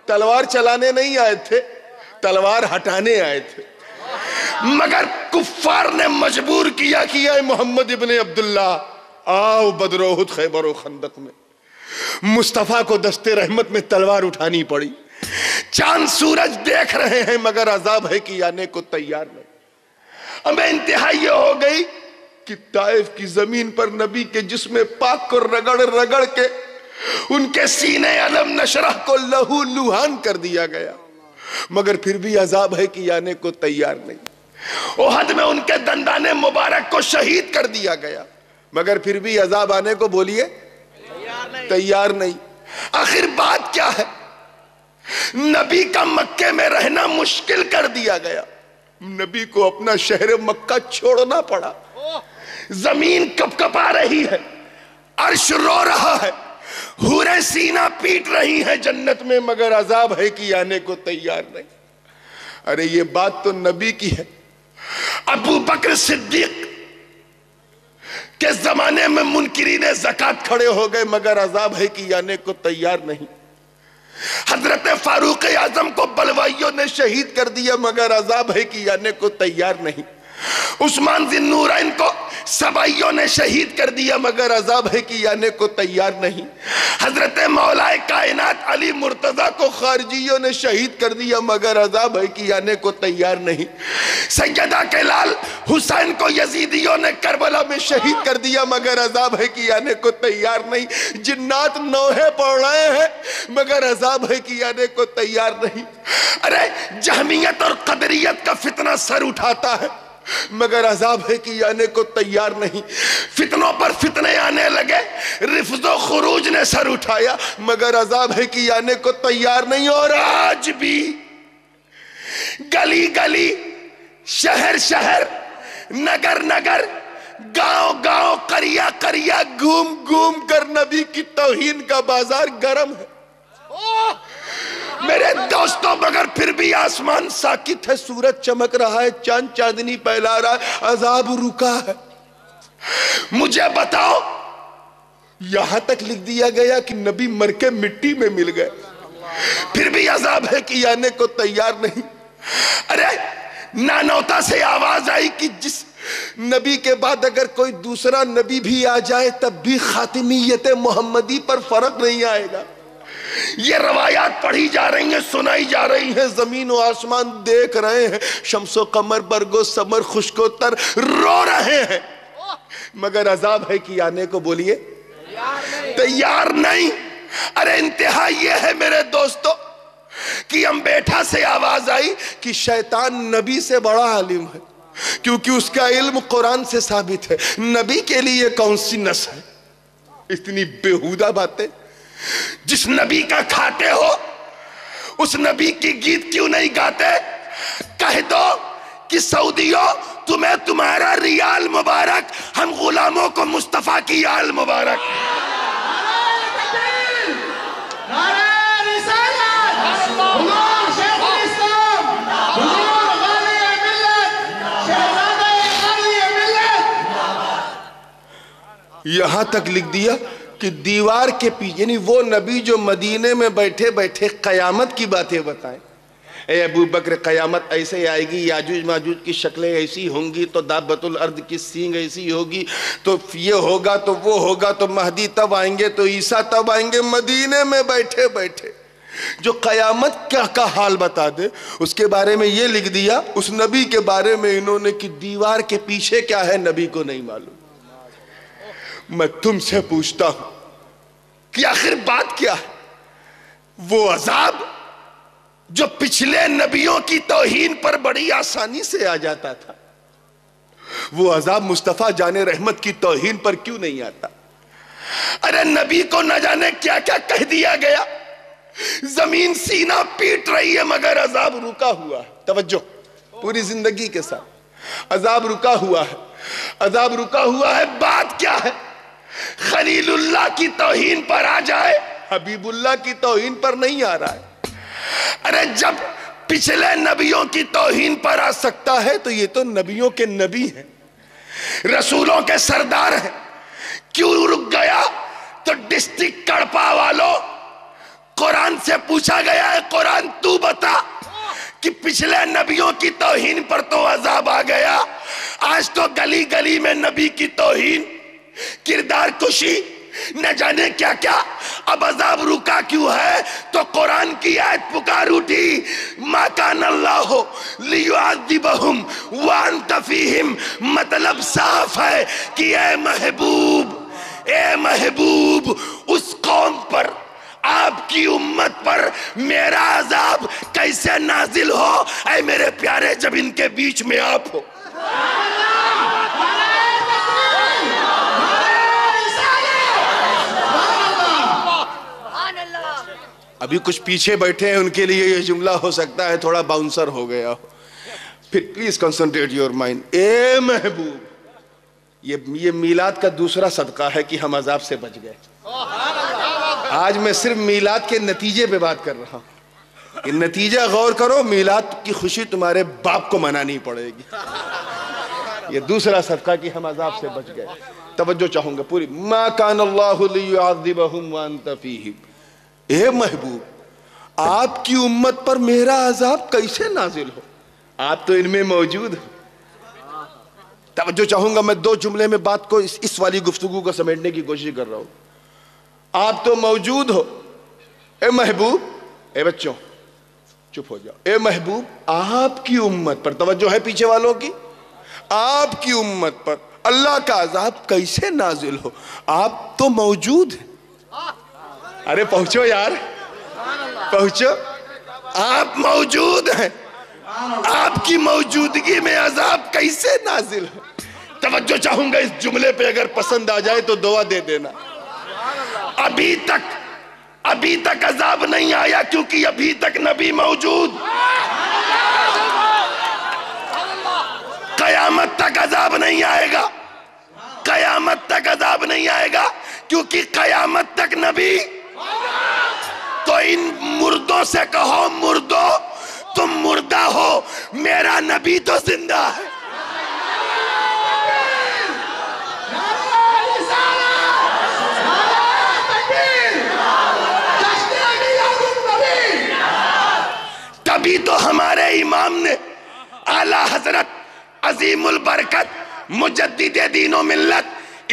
تلوار چلانے نہیں آئے تھے، تلوار ہٹانے آئے تھے، مگر کفار نے مجبور کیا کہ اے محمد ابن عبداللہ آؤ بدر و احد خیبر و خندق میں۔ مصطفیٰ کو دست رحمت میں تلوار اٹھانی پڑی، چاند سورج دیکھ رہے ہیں مگر عذاب ہے کہ آنے کو تیار نہیں۔ اب انتہا یہ ہو گئی کہ طائف کی زمین پر نبی کے جسم پاک کو رگڑ رگڑ کے ان کے سینے علم نشرح کو لہو لوہان کر دیا گیا، مگر پھر بھی عذاب ہے کہ آنے کو تیار نہیں۔ احد میں ان کے دندان مبارک کو شہید کر دیا گیا، مگر پھر بھی عذاب آنے کو بولیے تیار نہیں۔ آخر بات کیا ہے؟ نبی کا مکے میں رہنا مشکل کر دیا گیا، نبی کو اپنا شہر مکہ چھوڑنا پڑا، زمین کپ کپا رہی ہے، عرش رو رہا ہے، حوریں سینہ پیٹ رہی ہیں جنت میں، مگر عذاب ہے کہ آنے کو تیار نہیں۔ ارے یہ بات تو نبی کی ہے۔ ابو بکر صدیق کے زمانے میں منکرین زکوٰۃ کھڑے ہو گئے، مگر عذاب ہے کہ آنے کو تیار نہیں۔ حضرت فاروق اعظم کو بلوائیوں نے شہید کر دیا، مگر عذاب ہے کہ آنے کو تیار نہیں۔ عثمان ذی النورین کو سبائیوں نے شہید کر دیا، مگر عذاب ہے کہ آنے کو تیار نہیں۔ حضرت مولا کائنات علی مرتضیٰ کو خارجیوں نے شہید کر دیا، مگر عذاب ہے کہ آنے کو تیار نہیں۔ سیدہ کے لال حسین کو یزیدیوں نے کربلا میں شہید کر دیا، مگر عذاب ہے کہ آنے کو تیار نہیں۔ جنات نوحے پڑھ رہے ہیں، مگر عذاب ہے کہ آنے کو تیار نہیں۔ ارے جہمیت اور قدریت کا فتنہ سر اٹھاتا ہے، مگر عذاب ہے کہ آنے کو تیار نہیں۔ فتنوں پر فتنے آنے لگے، رفض و خروج نے سر اٹھایا، مگر عذاب ہے کہ آنے کو تیار نہیں۔ اور آج بھی گلی گلی، شہر شہر، نگر نگر، گاؤں گاؤں، قریہ قریہ گھوم گھوم کر نبی کی توہین کا بازار گرم ہے۔ میرے دوستوں مگر پھر بھی آسمان ساکت ہے، سورج چمک رہا ہے، چاند چاندنی پھیلا رہا ہے، عذاب رکا ہے۔ مجھے بتاؤ، یہاں تک لکھ دیا گیا کہ نبی مر کے مٹی میں مل گئے، پھر بھی عذاب ہے کہ آنے کو تیار نہیں۔ ارے نانوتا سے آواز آئی کہ جس نبی کے بعد اگر کوئی دوسرا نبی بھی آ جائے تب بھی خاتمیت محمدی پر فرق نہیں آئے گا۔ یہ روایات پڑھی جا رہی ہیں، سنائی جا رہی ہیں، زمین و آسمان دیکھ رہے ہیں، شمس و قمر، برگ و ثمر، خشک و تر رو رہے ہیں، مگر عذاب ہے کہ آنے کو بولیے تیار نہیں۔ ارے انتہا یہ ہے میرے دوستو کہ انبیٹھا سے آواز آئی کہ شیطان نبی سے بڑا عالم ہے، کیونکہ اس کا علم قرآن سے ثابت ہے۔ نبی کے لیے کون سی نس ہے؟ اتنی بیہودہ باتیں۔ جس نبی کا کھاتے ہو اس نبی کی گیت کیوں نہیں گاتے؟ کہہ دو کہ سعودیوں تمہیں تمہارا ریال مبارک، ہم غلاموں کو مصطفیٰ کی آل مبارک۔ یہاں تک لکھ دیا کہ دیوار کے پیچھے، یعنی وہ نبی جو مدینے میں بیٹھے بیٹھے قیامت کی باتیں بتائیں، اے ابو بکر قیامت ایسے آئے گی، یاجوج ماجوج کی شکلیں ایسی ہوں گی، تو دابت الارض کی سینگ ایسی ہوگی، تو یہ ہوگا تو وہ ہوگا، تو مہدی تب آئیں گے، تو عیسیٰ تب آئیں گے۔ مدینے میں بیٹھے بیٹھے جو قیامت کا حال بتا دے، اس کے بارے میں یہ لکھ دیا، اس نبی کے بارے میں انہوں نے کہ دیوار کے پیچھے کیا ہے نبی کو نہیں معلوم۔ میں تم سے پوچھتا ہوں کہ آخر بات کیا ہے؟ وہ عذاب جو پچھلے نبیوں کی توہین پر بڑی آسانی سے آ جاتا تھا، وہ عذاب مصطفیٰ جان رحمت کی توہین پر کیوں نہیں آتا؟ ارے نبی کو نہ جانے کیا کیا کہہ دیا گیا، زمین سینہ پیٹ رہی ہے مگر عذاب رکا ہوا ہے. توجہ, پوری زندگی کے ساتھ عذاب رکا ہوا ہے, عذاب رکا ہوا ہے. بات کیا ہے؟ خلیل اللہ کی توہین پر آ جائے, حبیب اللہ کی توہین پر نہیں آ رہا ہے. ارے جب پچھلے نبیوں کی توہین پر آ سکتا ہے تو یہ تو نبیوں کے نبی ہیں, رسولوں کے سردار ہیں. کیوں رک گیا؟ تو ڈسٹرکٹ کڑپا والوں, قرآن سے پوچھا گیا ہے, قرآن تو بتا کہ پچھلے نبیوں کی توہین پر تو عذاب آ گیا, آج تو گلی گلی میں نبی کی توہین, کردار کشی, نہ جانے کیا کیا. اب عذاب رکا کیوں ہے؟ تو قرآن کی آیت پکار اٹھی, ما کان اللہ لیعذبہم وانت فیہم. مطلب صاف ہے کہ اے محبوب اس قوم پر, آپ کی امت پر میرا عذاب کیسے نازل ہو؟ اے میرے پیارے, جب ان کے بیچ میں آپ ہو. ابھی کچھ پیچھے بیٹھے ہیں, ان کے لیے یہ جملہ ہو سکتا ہے تھوڑا باؤنسر ہو گیا ہو. پھر پلیز کنسنٹریٹ یور مائنڈ. اے محبوب, یہ میلاد کا دوسرا صدقہ ہے کہ ہم عذاب سے بچ گئے. آج میں صرف میلاد کے نتیجے پہ بات کر رہا ہوں. یہ نتیجہ غور کرو, میلاد کی خوشی تمہارے باپ کو منانی پڑے گی. یہ دوسرا صدقہ کہ ہم عذاب سے بچ گئے. توجہ چاہوں گا پوری. ما کان اللہ لیعذبہم وانت فیہم. اے محبوب, آپ کی امت پر میرا عذاب کیسے نازل ہو؟ آپ تو ان میں موجود ہو. توجہ چاہوں گا, میں 2 جملے میں بات کو اس والی گفتگو کو سمیٹنے کی کوشش کر رہا ہوں. آپ تو موجود ہو. اے محبوب, اے بچوں چپ ہو جاؤ. اے محبوب, آپ کی امت پر, توجہ ہے پیچھے والوں کی, آپ کی امت پر اللہ کا عذاب کیسے نازل ہو؟ آپ تو موجود ہیں. ارے پہنچو یار, پہنچو. آپ موجود ہیں, آپ کی موجودگی میں عذاب کیسے نازل ہو؟ توجہ چاہوں گا اس جملے پہ, اگر پسند آ جائے تو دعا دے دینا. ابھی تک عذاب نہیں آیا کیونکہ ابھی تک نبی موجود. قیامت تک عذاب نہیں آئے گا, قیامت تک عذاب نہیں آئے گا کیونکہ قیامت تک نبی. تو ان مردوں سے کہو, مردو تم مردہ ہو, میرا نبی تو زندہ ہے. تبھی تو ہمارے امام نے, اعلیٰ حضرت عظیم البرکت مجدد دین و ملت,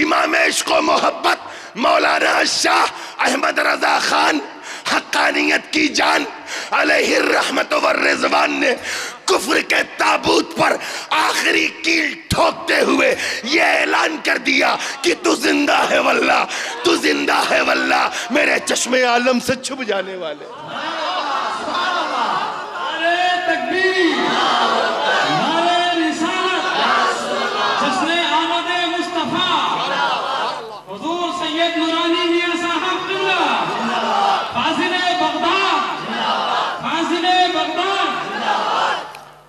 امام عشق و محبت مولانا شاہ احمد رضا خان حقانیت کی جان علیہ الرحمت والرضوان نے کفر کے تابوت پر آخری کیل ٹھوکتے ہوئے یہ اعلان کر دیا کہ تو زندہ ہے واللہ, تو زندہ ہے واللہ. میرے چشم عالم سے چھپ جانے والے.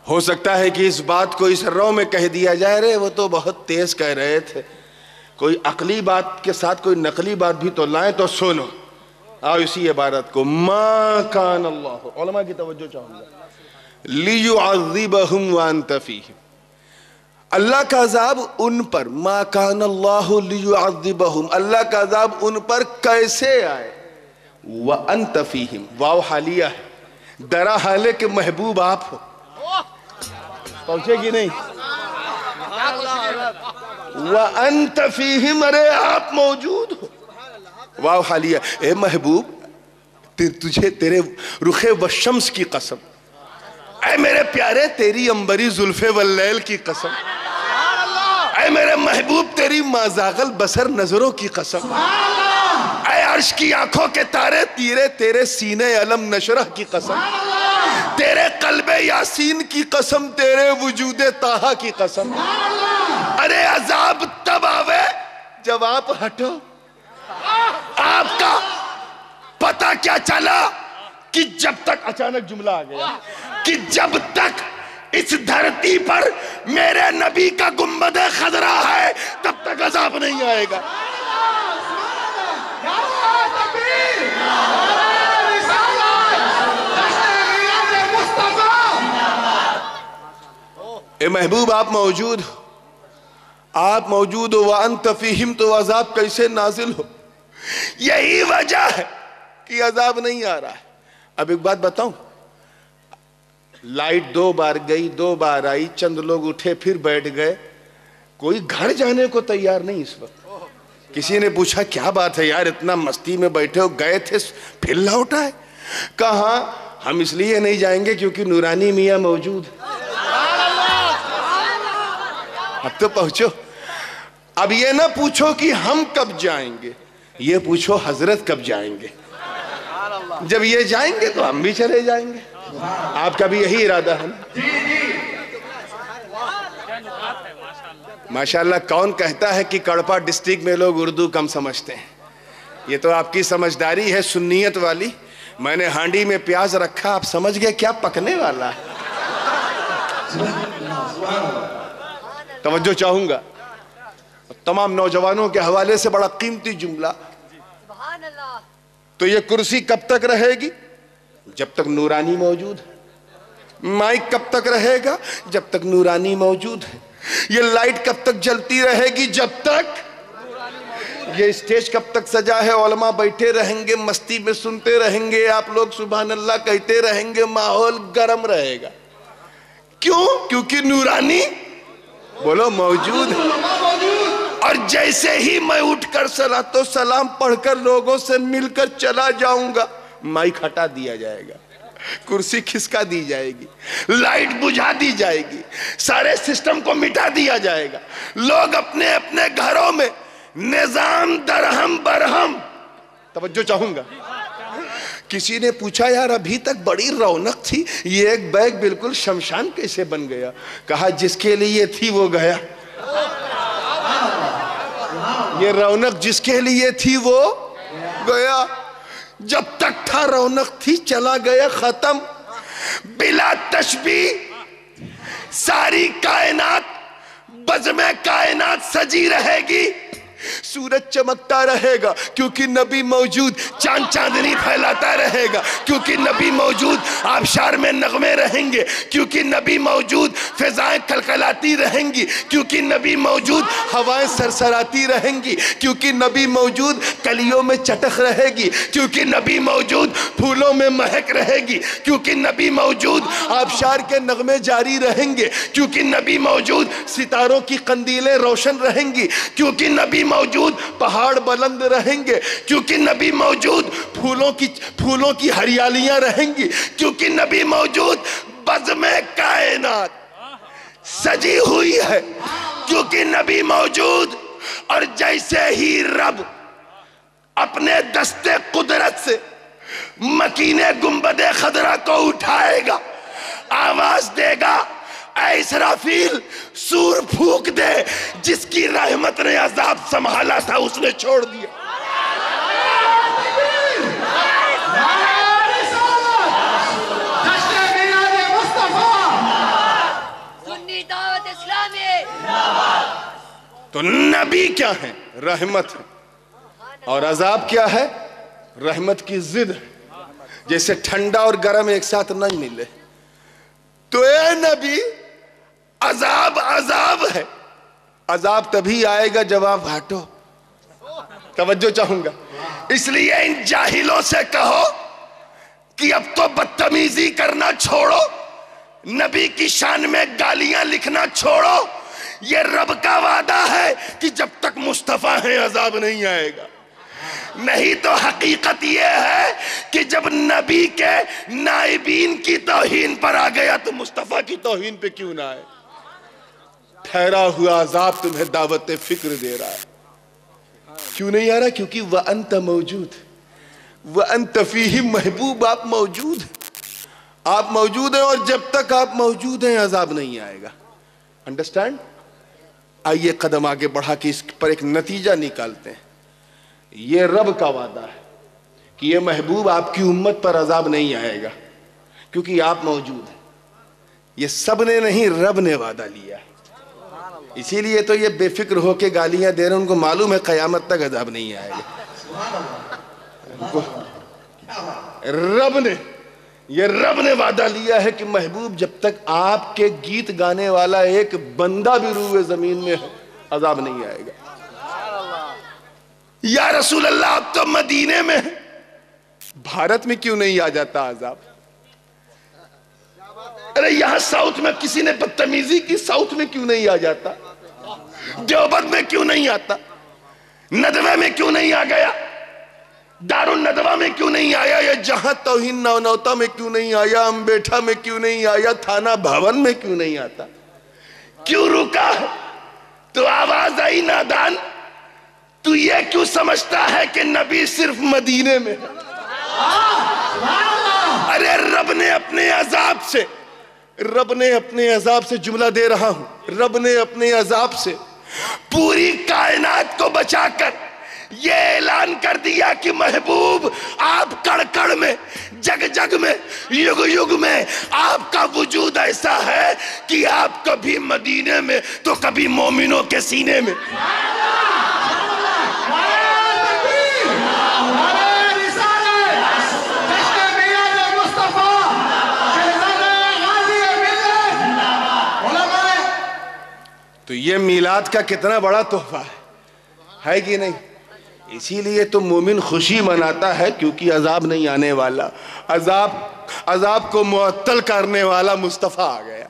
ہو سکتا ہے کہ اس بات کو اس رو میں کہہ دیا جائے, رہے وہ تو بہت تیز کہہ رہے تھے, کوئی عقلی بات کے ساتھ کوئی نقلی بات بھی تو لائیں. تو سنو, آؤ اسی عبارت کو, ما کان اللہ, علماء کی توجہ چاہوں گا, لیعذبہم وانت فیہم. اللہ کا عذاب ان پر, ما کان اللہ لیعذبہم, اللہ کا عذاب ان پر کیسے آئے؟ وانت فیہم, واو حالیہ ہے, درا حالے کہ محبوب آپ ہو. پہنچے گی نہیں؟ وَأَنْتَ فِيهِمْ, ارے آپ موجود ہو. واو حالیہ. اے محبوب, تجھے تیرے رخ والشمس کی قسم, اے میرے پیارے تیری انبری زلف واللیل کی قسم, اے میرے محبوب تیری ما زاغ البصر نظروں کی قسم, اے عرش کی آنکھوں کے تارے تیرے سینے علم نشرہ کی قسم, تیرے قلب یاسین کی قسم, تیرے وجود طٰہٰ کی قسم. ارے عذاب تب آوے جب آپ ہٹو. آپ کا پتہ کیا چلا؟ کہ جب تک، اچانک جملہ آ گیا، کہ جب تک اس دھرتی پر میرے نبی کا گنبد خضرا ہے تب تک عذاب نہیں آئے گا. اے محبوب آپ موجود ہو، آپ موجود ہو، وَأَنْتَ فِيهِمْ، تو عذاب کیسے نازل ہو؟ یہی وجہ ہے کہ عذاب نہیں آ رہا ہے. اب ایک بات بتاؤں، لائٹ 2 بار گئی، 2 بار آئی، چند لوگ اٹھے پھر بیٹھ گئے، کوئی گھر جانے کو تیار نہیں اس وقت. کسی نے پوچھا کیا بات ہے یار، اتنا مستی میں بیٹھے ہو، گئے تھے پھر لوٹ آئے؟ کہاں ہم اس لیے نہیں جائیں گے کیونکہ نورانی میاں موجود. اب تو پہنچو. اب یہ نہ پوچھو کہ ہم کب جائیں گے، یہ پوچھو حضرت کب جائیں گے. جب یہ جائیں گے تو ہم بھی چلے جائیں گے. آپ کا بھی یہی ارادہ ہے نا؟ ماشاءاللہ. کون کہتا ہے کہ کڑپا ڈسٹرکٹ میں لوگ اردو کم سمجھتے ہیں؟ یہ تو آپ کی سمجھداری ہے سنیت والی. میں نے ہانڈی میں پیاز رکھا، آپ سمجھ گئے کیا پکنے والا ہے. توجہ چاہوں گا تمام نوجوانوں کے حوالے سے بڑا قیمتی جملہ. تو یہ کرسی کب تک رہے گی؟ جب تک نورانی موجود ہے. مائک کب تک رہے گا؟ جب تک نورانی موجود ہے. یہ لائٹ کب تک جلتی رہے گی؟ جب تک. یہ اسٹیج کب تک سجا ہے؟ علماء بیٹھے رہیں گے، مستی میں سنتے رہیں گے، آپ لوگ سبحان اللہ کہتے رہیں گے، ماحول گرم رہے گا. کیوں؟ کیونکہ نورانی بولو موجود ہے. اور جیسے ہی میں اٹھ کر صلاۃ و سلام پڑھ کر لوگوں سے مل کر چلا جاؤں گا، مائک ہٹا دیا جائے گا، کرسی کھسکا دی جائے گی، لائٹ بجھا دی جائے گی، سارے سسٹم کو مٹا دیا جائے گا. لوگ اپنے اپنے گھروں میں نظام درہم برہم. توجہ چاہوں گا. کسی نے پوچھا یار ابھی تک بڑی رونق تھی، یہ ایک بیگ بالکل شمشان کیسے بن گیا؟ کہا جس کے لیے تھی وہ گیا. یہ رونق جس کے لیے تھی وہ گیا. جب تک تھا رونق تھی، چلا گیا ختم. بلا تشبیہ ساری کائنات بزم کائنات سجی رہے گی، سورج چمکتا رہے گا کیونکہ نبی موجود، چاند چاندنی پھیلاتا رہے گا کیونکہ نبی موجود، آبشار میں نغمے رہیں گے کیونکہ نبی موجود، فضائیں کلکلاتی رہیں گی کیونکہ نبی موجود، ہوائیں سرسراتی رہیں گی کیونکہ نبی موجود، کلیوں میں چٹخ رہے گی کیونکہ نبی موجود، پھولوں میں مہک رہے گی کیونکہ نبی موجود، آبشار کے نغمے جاری رہیں گے کیونکہ نبی موجود، ستاروں کی قندیلیں روشن رہیں گی کیونکہ نبی موجود، پہاڑ بلند رہیں گے کیونکہ نبی موجود، پھولوں کی ہریالیاں رہیں گی کیونکہ نبی موجود، بزم کائنات سجی ہوئی ہے کیونکہ نبی موجود. اور جیسے ہی رب اپنے دست قدرت سے مکین گنبد خضرا کو اٹھائے گا، آواز دے گا، اے اسرافیل سور پھونک دے. جس کی رحمت نے عذاب سنبھالا تھا اس نے چھوڑ دیا. تو نبی کیا ہے؟ رحمت ہے. اور عذاب کیا ہے؟ رحمت کی ضد ہے. جیسے ٹھنڈا اور گرم ایک ساتھ نہیں ملے. تو اے نبی، عذاب عذاب ہے. عذاب تبھی آئے گا جب آپ ہٹو. توجہ چاہوں گا. اس لیے ان جاہلوں سے کہو کہ اب تو بدتمیزی کرنا چھوڑو، نبی کی شان میں گالیاں لکھنا چھوڑو. یہ رب کا وعدہ ہے کہ جب تک مصطفیٰ ہیں عذاب نہیں آئے گا. نہیں تو حقیقت یہ ہے کہ جب نبی کے نائبین کی توہین پر آ گیا تو مصطفیٰ کی توہین پہ کیوں نہ آئے؟ ٹھہرا ہوا عذاب تمہیں دعوت فکر دے رہا ہے. کیوں نہیں آ رہا؟ کیونکہ وَأَنْتَ موجود، وَأَنْتَ فِيهِمْ. محبوب آپ موجود ہیں، آپ موجود ہیں، اور جب تک آپ موجود ہیں عذاب نہیں آئے گا. انڈرسٹینڈ؟ آئیے قدم آگے بڑھا کے اس پر ایک نتیجہ نکالتے ہیں. یہ رب کا وعدہ ہے، کہ یہ محبوب آپ کی امت پر عذاب نہیں آئے گا کیونکہ آپ موجود ہیں. یہ سب نے نہیں، رب نے وعدہ لیا ہے. اسی لیے تو یہ بے فکر ہو کے گالیاں دے رہے ہیں. ان کو معلوم ہے قیامت تک عذاب نہیں آئے گا. رب نے وعدہ لیا ہے کہ محبوب جب تک آپ کے گیت گانے والا ایک بندہ بھی روئے زمین میں ہے عذاب نہیں آئے گا. یا رسول اللہ آپ تو مدینے میں ہیں، بھارت میں کیوں نہیں آ جاتا عذاب؟ ارے یہاں ساؤتھ میں کسی نے بدتمیزی کی، ساؤتھ میں کیوں نہیں آ جاتا؟ دیوبند میں کیوں نہیں آتا؟ ندوہ میں کیوں نہیں آ گیا؟ دار الندوہ میں کیوں نہیں آیا؟ یا جہاں توہین نونوتا میں کیوں نہیں آیا؟ امبیٹھا میں کیوں نہیں آیا؟ تھانہ بھون میں کیوں نہیں آتا؟ کیوں رکا ہے؟ تو آواز آئی نادان، تو یہ کیوں سمجھتا ہے کہ نبی صرف مدینے میں ہے؟ ارے رب نے اپنے عذاب سے جملہ دے رہا ہوں، رب نے اپنے عذاب سے پوری کائنات کو بچا کر یہ اعلان کر دیا کہ محبوب آپ کڑ کڑ میں، جگ جگ میں، یگ یگ میں آپ کا وجود ایسا ہے کہ آپ کبھی مدینے میں تو کبھی مومنوں کے سینے میں. تو یہ میلاد کا کتنا بڑا تحفہ ہے کہ نہیں؟ اسی لیے تو مومن خوشی مناتا ہے کیونکہ عذاب نہیں آنے والا. عذاب کو معطل کرنے والا مصطفیٰ آ گیا،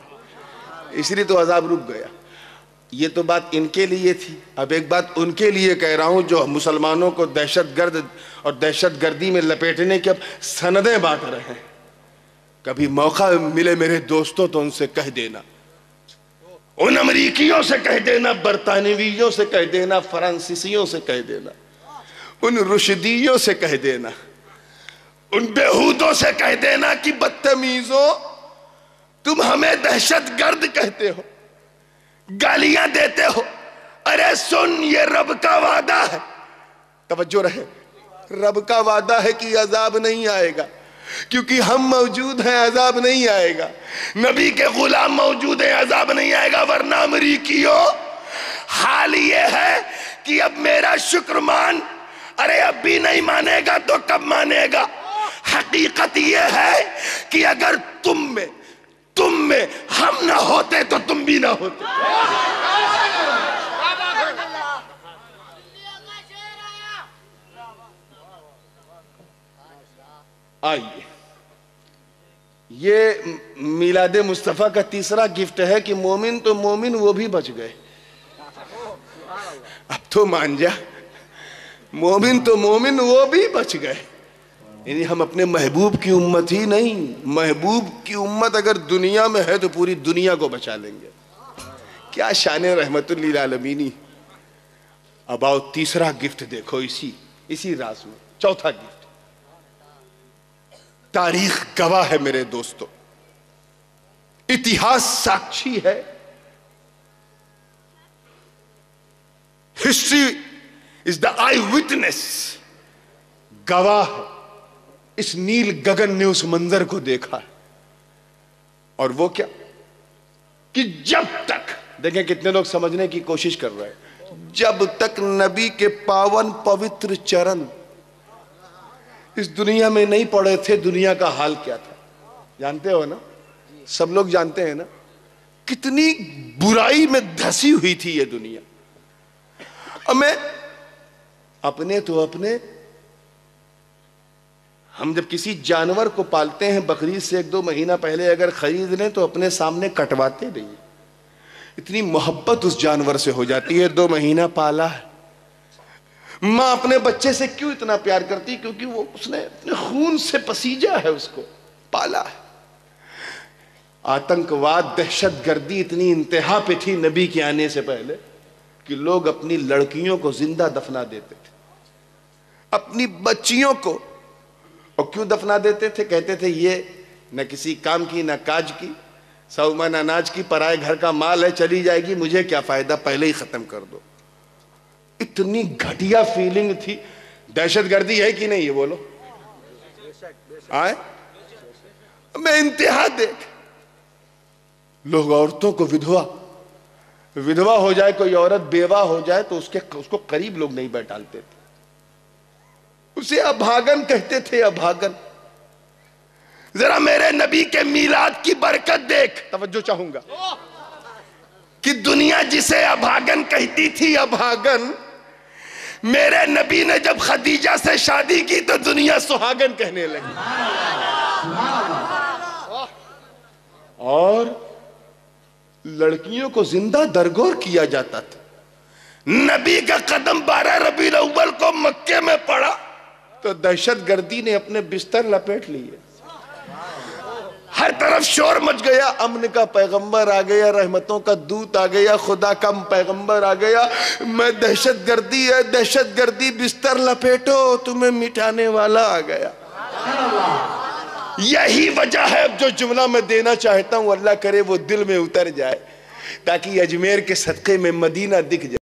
اس لیے تو عذاب رک گیا. یہ تو بات ان کے لیے تھی. اب ایک بات ان کے لیے کہہ رہا ہوں جو مسلمانوں کو دہشت گرد اور دہشت گردی میں لپیٹنے کی اب سندیں بانٹ رہے ہیں. کبھی موقع ملے میرے دوستوں تو ان سے کہہ دینا، ان امریکیوں سے کہہ دینا، برطانویوں سے کہہ دینا، فرانسیسیوں سے کہہ دینا، ان رشدیوں سے کہہ دینا، ان بیہودوں سے کہہ دینا کہ بدتمیزوں تم ہمیں دہشت گرد کہتے ہو، گالیاں دیتے ہو. ارے سن، یہ رب کا وعدہ ہے، توجہ رہے، رب کا وعدہ ہے کہ عذاب نہیں آئے گا کیونکہ ہم موجود ہیں، عذاب نہیں آئے گا. نبی کے غلام موجود ہیں، عذاب نہیں آئے گا. ورنہ امریکیوں حال یہ ہے کہ اب میرا شکر مان، ارے اب بھی نہیں مانے گا تو کب مانے گا؟ حقیقت یہ ہے کہ اگر تم میں ہم نہ ہوتے تو تم بھی نہ ہوتے. آئیے، یہ میلاد مصطفیٰ کا تیسرا گفٹ ہے کہ مومن تو مومن وہ بھی بچ گئے. اب تو مان جا، مومن تو مومن وہ بھی بچ گئے. یعنی ہم اپنے محبوب کی امت ہی نہیں، محبوب کی امت اگر دنیا میں ہے تو پوری دنیا کو بچا لیں گے. کیا شان رحمت للعالمین. اب آؤ تیسرا گفٹ دیکھو اسی راز میں. چوتھا گفٹ، تاریخ گواہ ہے میرے دوستو، اتہاس ساکشی ہے، history is the I witness, گواہ ہے. اس نیل گگن نے اس منظر کو دیکھا ہے. اور وہ کیا کہ جب تک، دیکھیں کتنے لوگ سمجھنے کی کوشش کر رہے ہیں، جب تک نبی کے پاون پوتر چرن اس دنیا میں نہیں پڑے تھے دنیا کا حال کیا تھا. جانتے ہو نا، سب لوگ جانتے ہیں نا کتنی برائی میں دھسی ہوئی تھی یہ دنیا. اور میں اپنے ہم جب کسی جانور کو پالتے ہیں بقرعید سے 1-2 مہینہ پہلے اگر خرید لیں تو اپنے سامنے کٹواتے نہیں. اتنی محبت اس جانور سے ہو جاتی ہے. 2 مہینہ پالا ہے. ماں اپنے بچے سے کیوں اتنا پیار کرتی؟ کیونکہ وہ اس نے اپنے خون سے پسیجا ہے، اس کو پالا ہے. آتنکواد، دہشت گردی اتنی انتہا پہ تھی نبی کے آنے سے پہلے کہ لوگ اپنی لڑکیوں کو زندہ دفنا دیتے تھے، اپنی بچیوں کو. اور کیوں دفنا دیتے تھے؟ کہتے تھے یہ نہ کسی کام کی نہ کاج کی، 100 من اناج کی، پرائے گھر کا مال ہے، چلی جائے گی، مجھے کیا فائدہ، پہلے ہی ختم کر دو. اتنی گھٹیا فیلنگ تھی. دہشت گردی ہے کہ نہیں یہ بولو؟ آئے میں انتہا دیکھ لوگ عورتوں کو ودھوا ہو جائے، کوئی عورت بیوہ ہو جائے تو اس کو قریب لوگ نہیں بیٹھالتے تھے، اسے ابھاگن کہتے تھے، ابھاگن۔ ذرا میرے نبی کے میلاد کی برکت دیکھ، توجہ چاہوں گا کہ دنیا جسے ابھاگن کہتی تھی، ابھاگن، میرے نبی نے جب خدیجہ سے شادی کی تو دنیا سہاگن کہنے لگی، اور لڑکیوں کو زندہ درگور کیا جاتا تھا۔ نبی کا قدم 12 ربیع الاول کو مکے میں پڑا تو دہشت گردی نے اپنے بستر لپیٹ لیے، ہر طرف شور مچ گیا، امن کا پیغمبر آ گیا، رحمتوں کا دودھ آ گیا، خدا کا پیغمبر آ گیا، میں دہشت گردی ہے، دہشت گردی، بستر لپیٹو، تمہیں مٹانے والا آ گیا۔ یہی وجہ ہے اب جو جملہ میں دینا چاہتا ہوں، اللہ کرے وہ دل میں اتر جائے تاکہ اجمیر کے صدقے میں مدینہ دکھ جائے۔